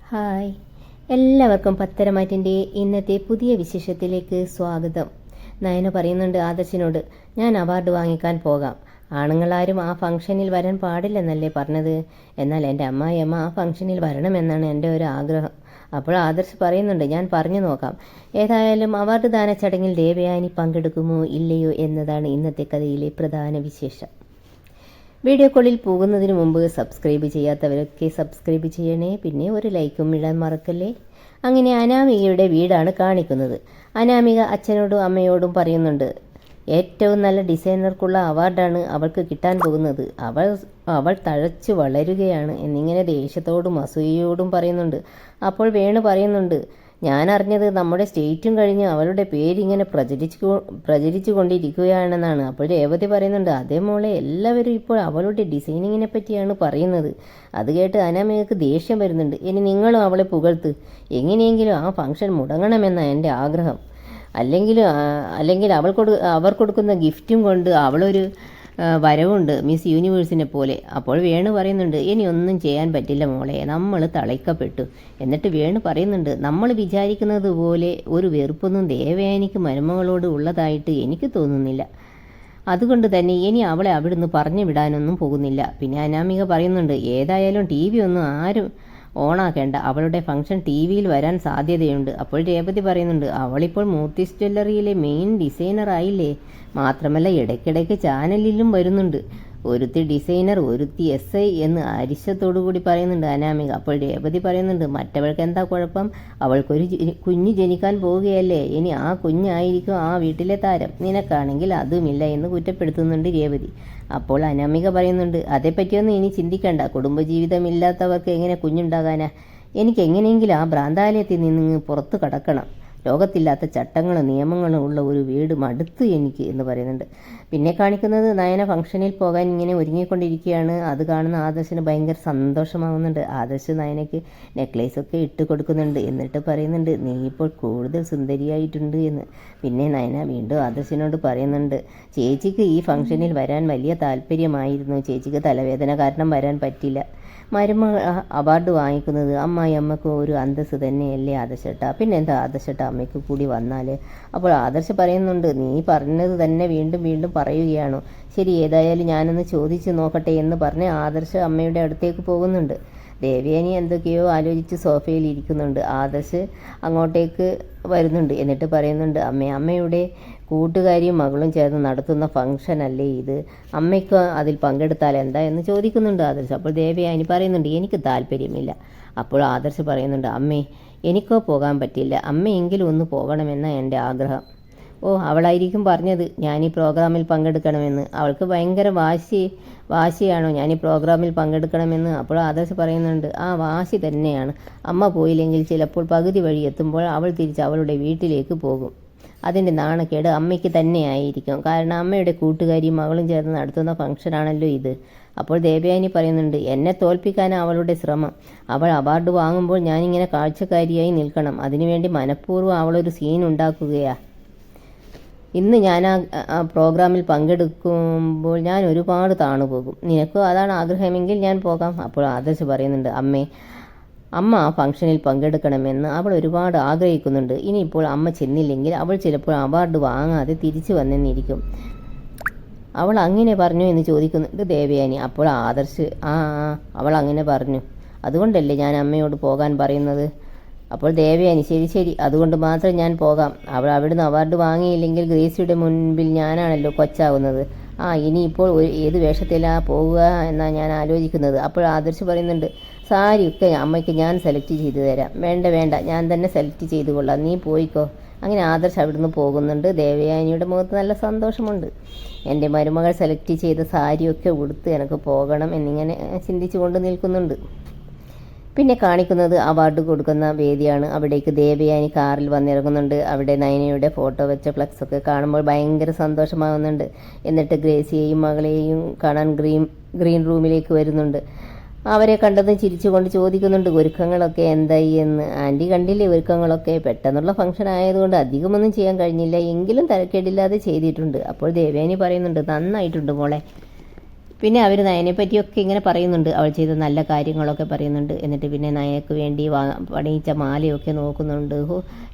Hi, എല്ലാവർക്കും പത്തരമാറ്റിൻ്റെ ഇന്നത്തെ പുതിയ വിശേഷത്തിലേക്ക് സ്വാഗതം. നയന പറയുന്നുണ്ട് ആദർശിനോട്, ഞാൻ അവാർഡ് വാങ്ങിക്കാൻ പോകാം. ആണുങ്ങളാരും ആ ഫംഗ്ഷനിൽ വരാൻ പാടില്ലെന്നല്ലേ പറഞ്ഞത്? എന്നാൽ എൻ്റെ അമ്മായിയമ്മ ആ ഫംഗ്ഷനിൽ വരണമെന്നാണ് എൻ്റെ ഒരു ആഗ്രഹം. അപ്പോൾ ആദർശ് പറയുന്നുണ്ട്, ഞാൻ പറഞ്ഞു നോക്കാം. ഏതായാലും അവാർഡ് ദാന ചടങ്ങിൽ ദേവയാനി പങ്കെടുക്കുമോ ഇല്ലയോ എന്നതാണ് ഇന്നത്തെ കഥയിലെ പ്രധാന വിശേഷം. വീഡിയോ കോളിൽ പോകുന്നതിന് മുമ്പ് സബ്സ്ക്രൈബ് ചെയ്യാത്തവരൊക്കെ സബ്സ്ക്രൈബ് ചെയ്യണേ. പിന്നെ ഒരു ലൈക്കും ഇടാൻ മറക്കല്ലേ. അങ്ങനെ അനാമികയുടെ വീടാണ് കാണിക്കുന്നത്. അനാമിക അച്ഛനോടും അമ്മയോടും പറയുന്നുണ്ട്, ഏറ്റവും നല്ല ഡിസൈനർക്കുള്ള അവാർഡാണ് അവൾക്ക് കിട്ടാൻ പോകുന്നത്. അവൾ തഴച്ചു വളരുകയാണ് എന്നിങ്ങനെ ദേഷ്യത്തോടും അസൂയയോടും പറയുന്നുണ്ട്. അപ്പോൾ വേണു പറയുന്നുണ്ട്, ഞാൻ അറിഞ്ഞത് നമ്മുടെ സ്റ്റേറ്റും കഴിഞ്ഞ് അവളുടെ പേരിങ്ങനെ പ്രചരിച്ചു കൊണ്ടിരിക്കുകയാണെന്നാണ്. അപ്പോൾ രേവതി പറയുന്നുണ്ട്, അതേ മോളെ, എല്ലാവരും ഇപ്പോൾ അവളുടെ ഡിസൈനിങ്ങിനെ പറ്റിയാണ് പറയുന്നത്. അത് കേട്ട് അനാമികക്ക് ദേഷ്യം വരുന്നുണ്ട്. ഇനി നിങ്ങളും അവളെ പുകഴ്ത്ത്. എങ്ങനെയെങ്കിലും ആ ഫംഗ്ഷൻ മുടങ്ങണമെന്നാണ് എൻ്റെ ആഗ്രഹം. അല്ലെങ്കിൽ അവർ കൊടുക്കുന്ന ഗിഫ്റ്റും കൊണ്ട് അവളൊരു വരവുണ്ട്, മിസ് യൂണിവേഴ്സിനെ പോലെ. അപ്പോൾ വേണു പറയുന്നുണ്ട്, ഇനി ഒന്നും ചെയ്യാൻ പറ്റില്ല മോളെ, നമ്മൾ തളയ്ക്കപ്പെട്ടു. എന്നിട്ട് വേണു പറയുന്നുണ്ട്, നമ്മൾ വിചാരിക്കുന്നത് പോലെ ഒരു വെറുപ്പൊന്നും ദേവയാനിക്ക് മരുമകളോട് ഉള്ളതായിട്ട് എനിക്ക് തോന്നുന്നില്ല. അതുകൊണ്ട് തന്നെ ഇനി അവളെ അവിടുന്ന് പറഞ്ഞു വിടാനൊന്നും പോകുന്നില്ല. പിന്നെ അനാമിക പറയുന്നുണ്ട്, ഏതായാലും TV ഒന്നും ആരും ഓണാക്കേണ്ട, അവളുടെ ഫംഗ്ഷൻ TV-യിൽ വരാൻ സാധ്യതയുണ്ട്. അപ്പോൾ രേവതി പറയുന്നുണ്ട്, അവളിപ്പോൾ മൂർത്തിസ് ജ്വല്ലറിയിലെ മെയിൻ ഡിസൈനർ ആയില്ലേ. മാത്രമല്ല ഇടയ്ക്കിടയ്ക്ക് ചാനലിലും വരുന്നുണ്ട്. ഒരുത്തി ഡിസൈനർ, ഒരുത്തി SI എന്ന് അരിശത്തോടുകൂടി പറയുന്നുണ്ട് അനാമിക. അപ്പോൾ രേവതി പറയുന്നുണ്ട്, മറ്റവൾക്ക് എന്താ കുഴപ്പം? അവൾക്കൊരു കുഞ്ഞ് ജനിക്കാൻ പോവുകയല്ലേ, ഇനി ആ കുഞ്ഞായിരിക്കും ആ വീട്ടിലെ താരം. നിനക്കാണെങ്കിൽ അതുമില്ല എന്ന് കുറ്റപ്പെടുത്തുന്നുണ്ട് രേവതി. അപ്പോൾ അനാമിക പറയുന്നുണ്ട്, അതേപ്പറ്റിയൊന്നും ഇനി ചിന്തിക്കണ്ട. കുടുംബജീവിതമില്ലാത്തവർക്ക് എങ്ങനെ കുഞ്ഞുണ്ടാകാനാ? എനിക്ക് എങ്ങനെയെങ്കിലും ആ ഭ്രാന്താലയത്തിൽ നിന്ന് പുറത്തു കടക്കണം. ലോകത്തില്ലാത്ത ചട്ടങ്ങളും നിയമങ്ങളും ഉള്ള ഒരു വീട് മടുത്ത് എനിക്ക് എന്ന് പറയുന്നുണ്ട്. പിന്നെ കാണിക്കുന്നത് നയന ഫംഗ്ഷനിൽ പോകാൻ ഇങ്ങനെ ഒരുങ്ങിക്കൊണ്ടിരിക്കുകയാണ്. അത് കാണുന്ന ആദർശിന് ഭയങ്കര സന്തോഷമാവുന്നുണ്ട്. ആദർശ് നയനയ്ക്ക് നെക്ലേസൊക്കെ ഇട്ട് കൊടുക്കുന്നുണ്ട്. എന്നിട്ട് പറയുന്നുണ്ട്, നീ ഇപ്പോൾ കൂടുതൽ സുന്ദരിയായിട്ടുണ്ട് എന്ന്. പിന്നെ നയന വീണ്ടും ആദർശിനോട് പറയുന്നുണ്ട്, ചേച്ചിക്ക് ഈ ഫംഗ്ഷനിൽ വരാൻ വലിയ താല്പര്യമായിരുന്നു, ചേച്ചിക്ക് തലവേദന കാരണം വരാൻ പറ്റില്ല. മരുമകൾ അവാർഡ് വാങ്ങിക്കുന്നത് അമ്മയ്ക്ക് ഒരു അന്തസ്സ് തന്നെയല്ലേ ആദർശേട്ടാ. പിന്നെന്താ ആദർശേട്ടാ അമ്മയ്ക്ക് കൂടി വന്നാൽ? അപ്പോൾ ആദർശ് പറയുന്നുണ്ട്, നീ പറഞ്ഞത് തന്നെ വീണ്ടും വീണ്ടും പറയുകയാണോ? ശരി, ഏതായാലും ഞാനൊന്ന് ചോദിച്ചു നോക്കട്ടെ എന്ന് പറഞ്ഞ് ആദർശ് അമ്മയുടെ അടുത്തേക്ക് പോകുന്നുണ്ട്. ദേവയാനി എന്തൊക്കെയോ ആലോചിച്ച് സോഫയിൽ ഇരിക്കുന്നുണ്ട്. ആദർശ് അങ്ങോട്ടേക്ക് വരുന്നുണ്ട്. എന്നിട്ട് പറയുന്നുണ്ട്, അമ്മയുടെ കൂട്ടുകാരിയും മകളും ചേർന്ന് നടത്തുന്ന ഫംഗ്ഷൻ അല്ലേ ഇത്, അമ്മയ്ക്ക് അതിൽ പങ്കെടുത്താൽ എന്താ എന്ന് ചോദിക്കുന്നുണ്ട് ആദർശ്. അപ്പോൾ ദേവയാനി പറയുന്നുണ്ട്, എനിക്ക് താല്പര്യമില്ല. അപ്പോൾ ആദർശ് പറയുന്നുണ്ട്, അമ്മേ, എനിക്കോ പോകാൻ പറ്റില്ല, അമ്മയെങ്കിലും ഒന്ന് പോകണമെന്നാണ് എൻ്റെ ആഗ്രഹം. ഓ, അവളായിരിക്കും പറഞ്ഞത് ഞാൻ ഈ പ്രോഗ്രാമിൽ പങ്കെടുക്കണമെന്ന്. അവൾക്ക് ഭയങ്കര വാശിയാണോ ഞാൻ ഈ പ്രോഗ്രാമിൽ പങ്കെടുക്കണമെന്ന്? അപ്പോൾ ആദർശ് പറയുന്നുണ്ട്, ആ വാശി തന്നെയാണ്. അമ്മ പോയില്ലെങ്കിൽ ചിലപ്പോൾ പകുതി വഴി എത്തുമ്പോൾ അവൾ തിരിച്ച് അവളുടെ വീട്ടിലേക്ക് പോകും. അതിൻ്റെ നാണക്കേട് അമ്മയ്ക്ക് തന്നെയായിരിക്കും. കാരണം അമ്മയുടെ കൂട്ടുകാരിയും മകളും ചേർന്ന് നടത്തുന്ന ഫംഗ്ഷനാണല്ലോ ഇത്. അപ്പോൾ ദേവയാനി പറയുന്നുണ്ട്, എന്നെ തോൽപ്പിക്കാനാണ് അവളുടെ ശ്രമം. അവൾ അവാർഡ് വാങ്ങുമ്പോൾ ഞാനിങ്ങനെ കാഴ്ചക്കാരിയായി നിൽക്കണം. അതിനുവേണ്ടി മനഃപൂർവ്വം അവളൊരു സീൻ ഉണ്ടാക്കുകയാണ്. ഇന്ന് ഞാൻ ആ പ്രോഗ്രാമിൽ പങ്കെടുക്കുമ്പോൾ ഞാൻ ഒരുപാട് താണുപോകും. നിനക്കും അതാണ് ആഗ്രഹമെങ്കിൽ ഞാൻ പോകാം. അപ്പോൾ ആദർശ് പറയുന്നുണ്ട്, അമ്മ ആ ഫംഗ്ഷനിൽ പങ്കെടുക്കണമെന്ന് അവൾ ഒരുപാട് ആഗ്രഹിക്കുന്നുണ്ട്. ഇനിയിപ്പോൾ അമ്മ ചെന്നില്ലെങ്കിൽ അവൾ ചിലപ്പോൾ അവാർഡ് വാങ്ങാതെ തിരിച്ചു വന്നെന്നിരിക്കും. അവൾ അങ്ങനെ പറഞ്ഞു എന്ന് ചോദിക്കുന്നുണ്ട് ദേവയാനി. അപ്പോൾ ആദർശ്, അവൾ അങ്ങനെ പറഞ്ഞു, അതുകൊണ്ടല്ലേ ഞാൻ അമ്മയോട് പോകാൻ പറയുന്നത്. അപ്പോൾ ദേവയാനി, ശരി, അതുകൊണ്ട് മാത്രം ഞാൻ പോകാം. അവൾ അവിടുന്ന് അവാർഡ് വാങ്ങിയില്ലെങ്കിൽ ഗ്രേസിയുടെ മുൻപിൽ ഞാനാണല്ലോ കൊച്ചാവുന്നത്. ഇനിയിപ്പോൾ ഏത് വേഷത്തിലാണ് പോവുക എന്നാണ് ഞാൻ ആലോചിക്കുന്നത്. അപ്പോൾ ആദർശ് പറയുന്നുണ്ട്, സാരിയൊക്കെ അമ്മയ്ക്ക് ഞാൻ സെലക്ട് ചെയ്തു തരാം. വേണ്ട, ഞാൻ തന്നെ സെലക്ട് ചെയ്തു കൊള്ളാം, നീ പോയിക്കോ. അങ്ങനെ ആദർശ് അവിടുന്ന് പോകുന്നുണ്ട്. ദേവയാനിയുടെ മുഖത്ത് നല്ല സന്തോഷമുണ്ട്. എൻ്റെ മരുമകൾ സെലക്ട് ചെയ്ത സാരിയൊക്കെ ഉടുത്ത് എനിക്ക് പോകണം എന്നിങ്ങനെ ചിന്തിച്ചു കൊണ്ട് നിൽക്കുന്നുണ്ട്. പിന്നെ കാണിക്കുന്നത് അവാർഡ് കൊടുക്കുന്ന വേദിയാണ്. അവിടേക്ക് ദേവയാനി കാറിൽ വന്നിറങ്ങുന്നുണ്ട്. അവിടെ നയനയുടെ ഫോട്ടോ വെച്ച ഫ്ലക്സൊക്കെ കാണുമ്പോൾ ഭയങ്കര സന്തോഷമാകുന്നുണ്ട്. എന്നിട്ട് ഗ്രേസിയെയും മകളെയും കാണാൻ ഗ്രീൻ റൂമിലേക്ക് വരുന്നുണ്ട്. അവരെ കണ്ടതും ചിരിച്ചുകൊണ്ട് ചോദിക്കുന്നുണ്ട്, ഒരുക്കങ്ങളൊക്കെ എന്തായി എന്ന്. ആൻറ്റി കണ്ടില്ലേ ഒരുക്കങ്ങളൊക്കെ? പെട്ടെന്നുള്ള ഫംഗ്ഷൻ ആയതുകൊണ്ട് അധികമൊന്നും ചെയ്യാൻ കഴിഞ്ഞില്ല, എങ്കിലും തരക്കേടില്ലാതെ ചെയ്തിട്ടുണ്ട്. അപ്പോൾ ദേവയാനി പറയുന്നുണ്ട്, നന്നായിട്ടുണ്ട് മോളെ. പിന്നെ അവർ നയനെ പറ്റിയൊക്കെ ഇങ്ങനെ പറയുന്നുണ്ട്, അവൾ ചെയ്ത നല്ല കാര്യങ്ങളൊക്കെ പറയുന്നുണ്ട്. എന്നിട്ട് പിന്നെ നയക്ക് വേണ്ടി പണിയിച്ച മാലയൊക്കെ നോക്കുന്നുണ്ട്.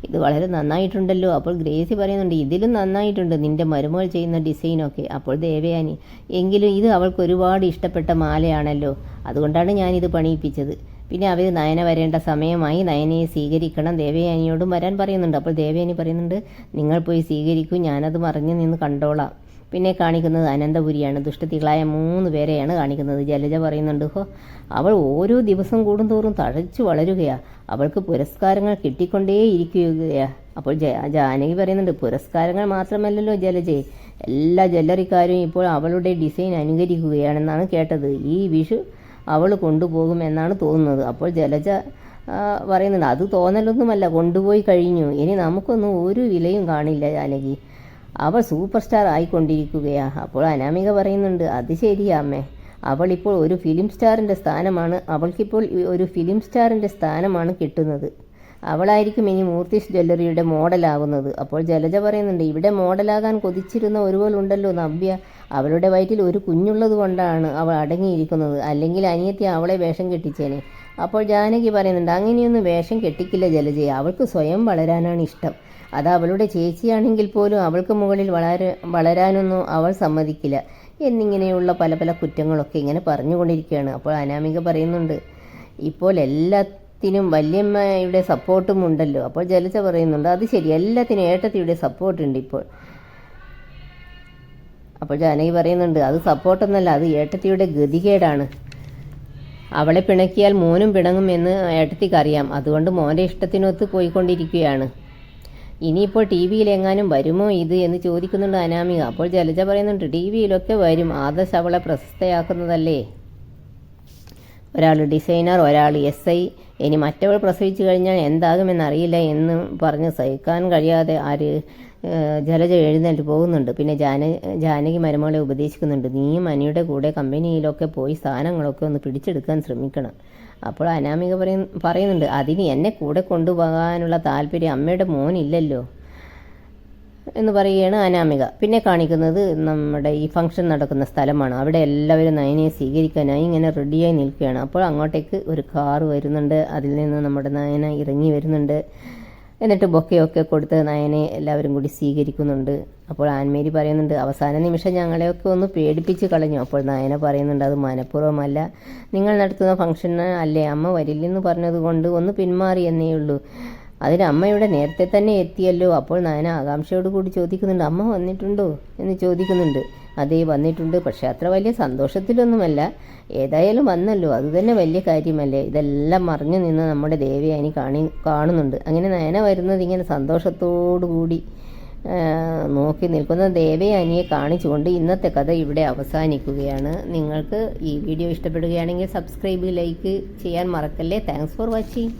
ഇത് വളരെ നന്നായിട്ടുണ്ടല്ലോ. അപ്പോൾ ഗ്രേസി പറയുന്നുണ്ട്, ഇതിലും നന്നായിട്ടുണ്ട് നിൻ്റെ മരുമകൾ ചെയ്യുന്ന ഡിസൈനൊക്കെ. അപ്പോൾ ദേവയാനി, എങ്കിലും ഇത് അവൾക്ക് ഒരുപാട് ഇഷ്ടപ്പെട്ട മാലയാണല്ലോ, അതുകൊണ്ടാണ് ഞാനിത് പണിയിപ്പിച്ചത്. പിന്നെ അവർ നയന വരേണ്ട സമയമായി, നയനയെ സ്വീകരിക്കണം, ദേവയാനിയോടും വരാൻ പറയുന്നുണ്ട്. അപ്പോൾ ദേവയാനി പറയുന്നുണ്ട്, നിങ്ങൾ പോയി സ്വീകരിക്കൂ, ഞാനത് മറിഞ്ഞു നിന്ന് കണ്ടോളാം. പിന്നെ കാണിക്കുന്നത് അനന്തപുരിയാണ്. ദുഷ്ടത്തികളായ 3 പേരെയാണ് കാണിക്കുന്നത്. ജലജ പറയുന്നുണ്ട്, അവൾ ഓരോ ദിവസം കൂടുന്തോറും തഴച്ചു വളരുകയാണ്, അവൾക്ക് പുരസ്കാരങ്ങൾ കിട്ടിക്കൊണ്ടേയിരിക്കുകയാണ്. അപ്പോൾ ജാനകി പറയുന്നുണ്ട്, പുരസ്കാരങ്ങൾ മാത്രമല്ലല്ലോ ജലജെ, എല്ലാ ജ്വല്ലറിക്കാരും ഇപ്പോൾ അവളുടെ ഡിസൈൻ അനുകരിക്കുകയാണെന്നാണ് കേട്ടത്. ഈ വിഷു അവൾ കൊണ്ടുപോകുമെന്നാണ് തോന്നുന്നത്. അപ്പോൾ ജലജ പറയുന്നുണ്ട്, അത് തോന്നലൊന്നുമല്ല, കൊണ്ടുപോയി കഴിഞ്ഞു, ഇനി നമുക്കൊന്നും ഒരു വിലയും കാണില്ല ജാനകി, അവൾ സൂപ്പർ സ്റ്റാർ ആയിക്കൊണ്ടിരിക്കുകയാണ്. അപ്പോൾ അനാമിക പറയുന്നുണ്ട്, അത് ശരിയാ അമ്മേ, അവളിപ്പോൾ ഒരു ഫിലിം സ്റ്റാറിൻ്റെ സ്ഥാനമാണ്, അവൾക്കിപ്പോൾ ഒരു ഫിലിം സ്റ്റാറിൻ്റെ സ്ഥാനമാണ് കിട്ടുന്നത്, അവളായിരിക്കും ഇനി മൂർത്തീസ് ജ്വല്ലറിയുടെ മോഡലാകുന്നത്. അപ്പോൾ ജലജ പറയുന്നുണ്ട്, ഇവിടെ മോഡലാകാൻ കൊതിച്ചിരുന്ന ഒരുവളുണ്ടല്ലോ നവ്യ, അവളുടെ വയറ്റിൽ ഒരു കുഞ്ഞുള്ളത് കൊണ്ടാണ് അവൾ അടങ്ങിയിരിക്കുന്നത്, അല്ലെങ്കിൽ അനിയത്തി അവളെ വേഷം കെട്ടിച്ചേനെ. അപ്പോൾ ജാനകി പറയുന്നുണ്ട്, അങ്ങനെയൊന്നും വേഷം കെട്ടിക്കില്ല ജലജയെ, അവൾക്ക് സ്വയം വളരാനാണ് ഇഷ്ടം, അത് അവളുടെ ചേച്ചിയാണെങ്കിൽ പോലും അവൾക്ക് മുകളിൽ വളരാനൊന്നും അവൾ സമ്മതിക്കില്ല എന്നിങ്ങനെയുള്ള പല പല കുറ്റങ്ങളൊക്കെ ഇങ്ങനെ പറഞ്ഞുകൊണ്ടിരിക്കുകയാണ്. അപ്പോൾ അനാമിക പറയുന്നുണ്ട്, ഇപ്പോൾ എല്ലാത്തിനും വല്യമ്മയുടെ സപ്പോർട്ടും ഉണ്ടല്ലോ. അപ്പോൾ ജലജ പറയുന്നുണ്ട്, അത് ശരി, എല്ലാത്തിനും ഏട്ടത്തിയുടെ സപ്പോർട്ടുണ്ട് ഇപ്പോൾ. അപ്പോൾ ജാനകി പറയുന്നുണ്ട്, അത് സപ്പോർട്ടൊന്നല്ല, അത് ഏട്ടത്തിയുടെ ഗതികേടാണ്, അവളെ പിണക്കിയാൽ മോനും പിണങ്ങും എന്ന് ഏട്ടത്തിക്കറിയാം, അതുകൊണ്ട് മോൻ്റെ ഇഷ്ടത്തിനൊത്ത് പോയിക്കൊണ്ടിരിക്കുകയാണ്. ഇനിയിപ്പോൾ ടി വിയിലെങ്ങാനും വരുമോ ഇത് എന്ന് ചോദിക്കുന്നുണ്ട് അനാമിക. അപ്പോൾ ജലജ പറയുന്നുണ്ട്, ടി വിയിലൊക്കെ വരും, ആദർശ് അവളെ പ്രശസ്തയാക്കുന്നതല്ലേ, ഒരാൾ ഡിസൈനർ, ഒരാൾ SI, ഇനി മറ്റവൾ പ്രസവിച്ചു കഴിഞ്ഞാൽ എന്താകുമെന്നറിയില്ല എന്ന് പറഞ്ഞ് സഹിക്കാൻ കഴിയാതെ ജലജ എഴുന്നേറ്റ് പോകുന്നുണ്ട്. പിന്നെ ജാനകി മരുമകളെ ഉപദേശിക്കുന്നുണ്ട്, നീയും അനിയുടെ കൂടെ കമ്പനിയിലൊക്കെ പോയി സ്ഥാനങ്ങളൊക്കെ ഒന്ന് പിടിച്ചെടുക്കാൻ ശ്രമിക്കണം. അപ്പോൾ അനാമിക പറയുന്നുണ്ട്, അതിന് എന്നെ കൂടെ കൊണ്ടുപോകാനുള്ള താല്പര്യം അമ്മയുടെ മോനില്ലല്ലോ എന്ന് പറയുകയാണ് അനാമിക. പിന്നെ കാണിക്കുന്നത് നമ്മുടെ ഈ ഫംഗ്ഷൻ നടക്കുന്ന സ്ഥലമാണ്. അവിടെ എല്ലാവരും നയനയെ സ്വീകരിക്കാനായി ഇങ്ങനെ റെഡിയായി നിൽക്കുകയാണ്. അപ്പോൾ അങ്ങോട്ടേക്ക് ഒരു കാറ് വരുന്നുണ്ട്, അതിൽ നിന്ന് നമ്മുടെ നയന ഇറങ്ങി വരുന്നുണ്ട്. എന്നിട്ട് ബൊക്കെയൊക്കെ കൊടുത്ത് നയനെ എല്ലാവരും കൂടി സ്വീകരിക്കുന്നുണ്ട്. അപ്പോൾ ആൻമേരി പറയുന്നുണ്ട്, അവസാന നിമിഷം ഞങ്ങളെയൊക്കെ ഒന്ന് പേടിപ്പിച്ച് കളഞ്ഞു. അപ്പോൾ നയന പറയുന്നുണ്ട്, അത് മനഃപൂർവ്വമല്ല, നിങ്ങൾ നടത്തുന്ന ഫംഗ്ഷന് അല്ലേ അമ്മ വരില്ലെന്ന് പറഞ്ഞതുകൊണ്ട് ഒന്ന് പിന്മാറി എന്നേ ഉള്ളൂ, അതിന് അമ്മയുടെ നേരത്തെ തന്നെ എത്തിയല്ലോ. അപ്പോൾ നയന ആകാംക്ഷയോടുകൂടി ചോദിക്കുന്നുണ്ട്, അമ്മ വന്നിട്ടുണ്ടോ എന്ന് ചോദിക്കുന്നുണ്ട്. അതേ വന്നിട്ടുണ്ട്, പക്ഷെ അത്ര വലിയ സന്തോഷത്തിലൊന്നുമല്ല, ഏതായാലും വന്നല്ലോ, അതുതന്നെ വലിയ കാര്യമല്ലേ. ഇതെല്ലാം മറിഞ്ഞു നിന്ന് നമ്മുടെ ദേവയാനി കാണുന്നുണ്ട്. അങ്ങനെ നയന വരുന്നത് ഇങ്ങനെ സന്തോഷത്തോടു കൂടി നോക്കി നിൽക്കുന്ന ദേവയാനിയെ കാണിച്ചുകൊണ്ട് ഇന്നത്തെ കഥ ഇവിടെ അവസാനിക്കുകയാണ്. നിങ്ങൾക്ക് ഈ വീഡിയോ ഇഷ്ടപ്പെടുകയാണെങ്കിൽ സബ്സ്ക്രൈബ്, ലൈക്ക് ചെയ്യാൻ മറക്കല്ലേ. Thanks for watching.